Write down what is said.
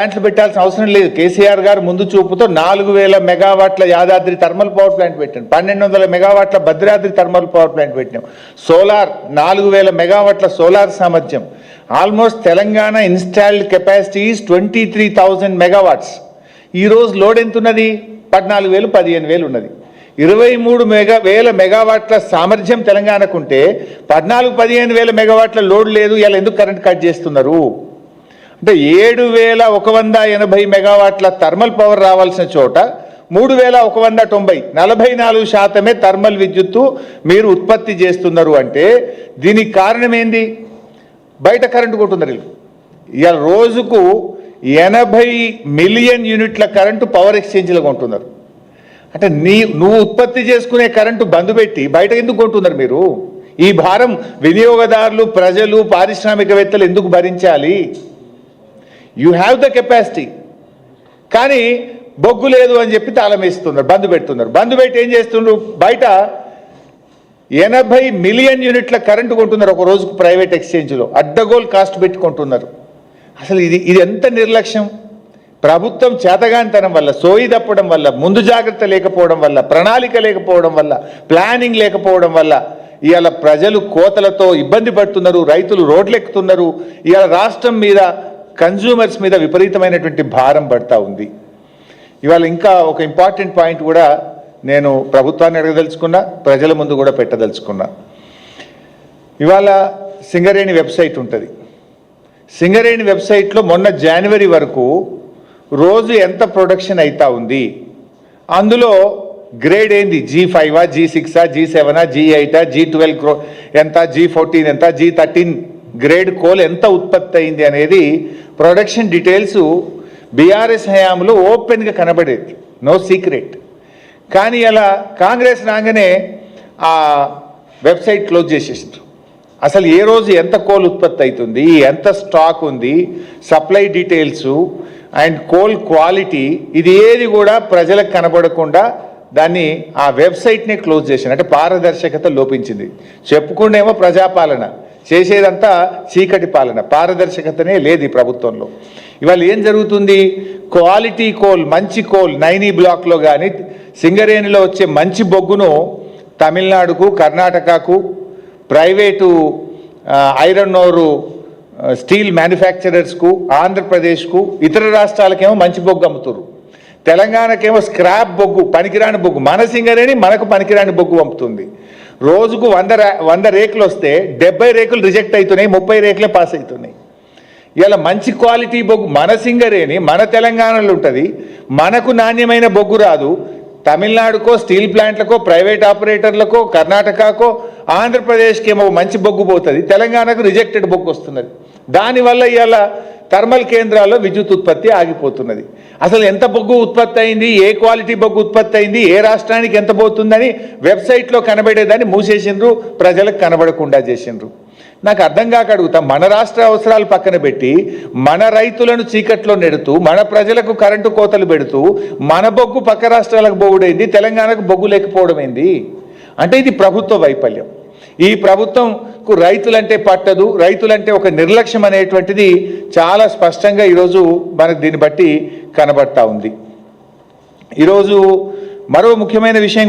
ప్లాంట్లు పెట్టాల్సిన అవసరం లేదు. కేసీఆర్ గారు ముందు చూపుతో 4000 మెగావాట్ల యాదాద్రి థర్మల్ పవర్ ప్లాంట్ పెట్టాం, 1200 మెగావాట్ల భద్రాద్రి థర్మల్ పవర్ ప్లాంట్ పెట్టినాం. సోలార్ 4000 మెగావాట్ల సోలార్ సామర్థ్యం. Almost Telangana installed capacity is 23,000 megawatts. ఈరోజు లోడ్ ఎంత ఉన్నది? 14,000 15,000 ఉన్నది. 23,000 మెగావాట్ల సామర్థ్యం తెలంగాణకుంటే 14,000-15,000 మెగావాట్ల లోడ్ లేదు. ఇలా ఎందుకు కరెంట్ కట్ చేస్తున్నారు? అంటే 7,180 మెగావాట్ల థర్మల్ పవర్ రావాల్సిన చోట 3,190 44% థర్మల్ విద్యుత్తు మీరు ఉత్పత్తి చేస్తున్నారు. అంటే దీనికి కారణం ఏంది? బయట కరెంటు కొంటున్నారు. ఇవాళ రోజుకు 80 మిలియన్ యూనిట్ల కరెంటు పవర్ ఎక్స్చేంజ్లో కొంటున్నారు. అంటే నువ్వు ఉత్పత్తి చేసుకునే కరెంటు బంద్ పెట్టి బయట ఎందుకు కొంటున్నారు మీరు? ఈ భారం వినియోగదారులు, ప్రజలు, పారిశ్రామికవేత్తలు ఎందుకు భరించాలి? యూ హ్యావ్ ద కెపాసిటీ, కానీ బొగ్గు లేదు అని చెప్పి తాళం వేస్తున్నారు, బంద్ పెడుతున్నారు. బంద్ పెట్టి ఏం చేస్తున్నారు? బయట 80 మిలియన్ యూనిట్ల కరెంటు కొంటున్నారు ఒక రోజుకు ప్రైవేట్ ఎక్స్చేంజ్లో, అడ్డగోల్ కాస్ట్ పెట్టుకుంటున్నారు. అసలు ఇది ఎంత నిర్లక్ష్యం! ప్రభుత్వం చేతగానితనం వల్ల, సోయి తప్పడం వల్ల, ముందు జాగ్రత్త లేకపోవడం వల్ల, ప్రణాళిక లేకపోవడం వల్ల, ప్లానింగ్ లేకపోవడం వల్ల ఇవాళ ప్రజలు కోతలతో ఇబ్బంది పడుతున్నారు, రైతులు రోడ్లెక్కుతున్నారు. ఇవాళ రాష్ట్రం మీద, కన్జ్యూమర్స్ మీద విపరీతమైనటువంటి భారం పడతా ఉంది. ఇవాళ ఇంకా ఒక ఇంపార్టెంట్ పాయింట్ కూడా నేను ప్రభుత్వాన్ని అడగదలుచుకున్నా, ప్రజల ముందు కూడా పెట్టదలుచుకున్నా. ఇవాళ సింగరేణి వెబ్సైట్ ఉంటుంది. సింగరేణి వెబ్సైట్లో మొన్న జనవరి వరకు రోజు ఎంత ప్రొడక్షన్ అవుతా ఉంది, అందులో గ్రేడ్ ఏంది, G5, G6, G7, G8, G12 ఎంత, G14 ఎంత, G13 గ్రేడ్ కోల్ ఎంత ఉత్పత్తి అయింది అనేది ప్రొడక్షన్ డీటెయిల్స్ బీఆర్ఎస్ హయాంలో ఓపెన్గా కనబడేది, నో సీక్రెట్. కానీ అలా కాంగ్రెస్ రాగానే ఆ వెబ్సైట్ క్లోజ్ చేసేసారు. అసలు ఏ రోజు ఎంత కోల్ ఉత్పత్తి అవుతుంది, ఎంత స్టాక్ ఉంది, supply details and coal quality, ఇది ఏది కూడా ప్రజలకు కనబడకుండా దాన్ని ఆ వెబ్సైట్నే క్లోజ్ చేశారు. అంటే పారదర్శకత లోపించింది. చెప్పుకుండేమో ప్రజాపాలన, చేసేదంతా చీకటి పాలన, పారదర్శకతనే లేదు ఈ ప్రభుత్వంలో. ఇవాళ ఏం జరుగుతుంది? క్వాలిటీ కోల్, మంచి కోల్ నైనీ బ్లాక్లో కానీ సింగరేణిలో వచ్చే మంచి బొగ్గును తమిళనాడుకు, కర్ణాటకకు, ప్రైవేటు ఐరన్ ఓరు స్టీల్ మ్యానుఫ్యాక్చరర్స్కు, ఆంధ్రప్రదేశ్కు, ఇతర రాష్ట్రాలకేమో మంచి బొగ్గు అమ్ముతున్నారు. తెలంగాణకేమో స్క్రాప్ బొగ్గు, పనికిరాని బొగ్గు, మన సింగరేణి మనకు పనికిరాని బొగ్గు పంపుతుంది. రోజుకు 100 రేకులు వస్తే 70 రేకులు రిజెక్ట్ అవుతున్నాయి, 30 రేకులే పాస్ అవుతున్నాయి. ఇలా మంచి క్వాలిటీ బొగ్గు మన సింగరేణి మన తెలంగాణలో ఉంటుంది, మనకు నాణ్యమైన బొగ్గు రాదు. తమిళనాడుకో, స్టీల్ ప్లాంట్లకో, ప్రైవేట్ ఆపరేటర్లకో, కర్ణాటకకో, ఆంధ్రప్రదేశ్కి ఏమో మంచి బొగ్గు పోతుంది, తెలంగాణకు రిజెక్టెడ్ బొగ్గు వస్తున్నది. దానివల్ల ఇవాళ థర్మల్ కేంద్రాల్లో విద్యుత్ ఉత్పత్తి ఆగిపోతున్నది. అసలు ఎంత బొగ్గు ఉత్పత్తి అయింది, ఏ క్వాలిటీ బొగ్గు ఉత్పత్తి అయింది, ఏ రాష్ట్రానికి ఎంత పోతుందని వెబ్సైట్లో కనబడేదాన్ని మూసేసిండ్రు, ప్రజలకు కనబడకుండా చేసిండ్రు. నాకు అర్థం కాక అడుగుతా, మన రాష్ట్ర అవసరాలు పక్కన పెట్టి మన రైతులను చీకట్లో నెడుతూ, మన ప్రజలకు కరెంటు కోతలు పెడుతూ, మన బొగ్గు పక్క రాష్ట్రాలకు బొగ్గుడైంది, తెలంగాణకు బొగ్గు లేకపోవడం ఏంది? అంటే ఇది ప్రభుత్వ వైఫల్యం. ఈ ప్రభుత్వంకు రైతులంటే పట్టదు, రైతులంటే ఒక నిర్లక్ష్యం అనేటువంటిది చాలా స్పష్టంగా ఈరోజు మనకు దీన్ని బట్టి కనబడతా ఉంది. ఈరోజు మరో ముఖ్యమైన విషయం కూడా